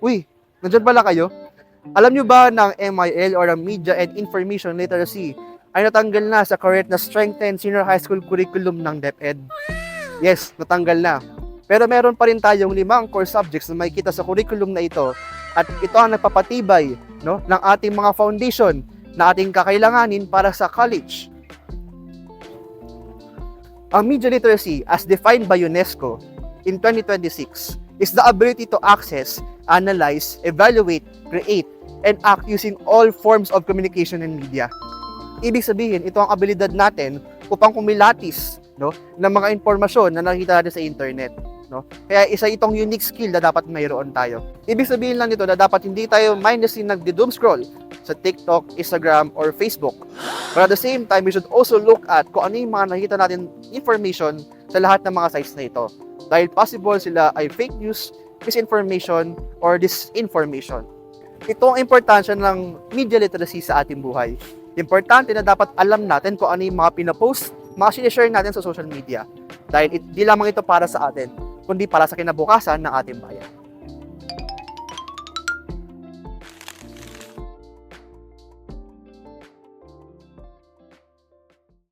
Uy, nandiyan pala kayo? Alam nyo ba ng MIL or ang Media and Information Literacy ay natanggal na sa current na Strengthened Senior High School Curriculum ng DepEd? Yes, natanggal na. Pero meron pa rin tayong 5 core subjects na makikita sa curriculum na ito at ito ang nagpapatibay ng ating mga foundation na ating kakailanganin para sa college. Ang media literacy as defined by UNESCO in 2026 is the ability to access, analyze, evaluate, create, and act using all forms of communication and media. Ibig sabihin, ito ang abilidad natin upang kumilatis ng mga impormasyon na nakikita natin sa internet. Kaya isa itong unique skill na dapat mayroon tayo. Ibig sabihin lang nito na dapat hindi tayo mindlessly nagdi-doom scroll sa TikTok, Instagram, or Facebook. But at the same time, we should also look at kung ano yung mga nakita natin information sa lahat ng mga sites na ito. Dahil possible sila ay fake news, misinformation, or disinformation. Ito ang importansya ng media literacy sa ating buhay. Importante na dapat alam natin kung ano yung mga pinapost, mga sinishare natin sa social media. Dahil di lamang ito para sa atin, kundi para sa kinabukasan ng ating bayan.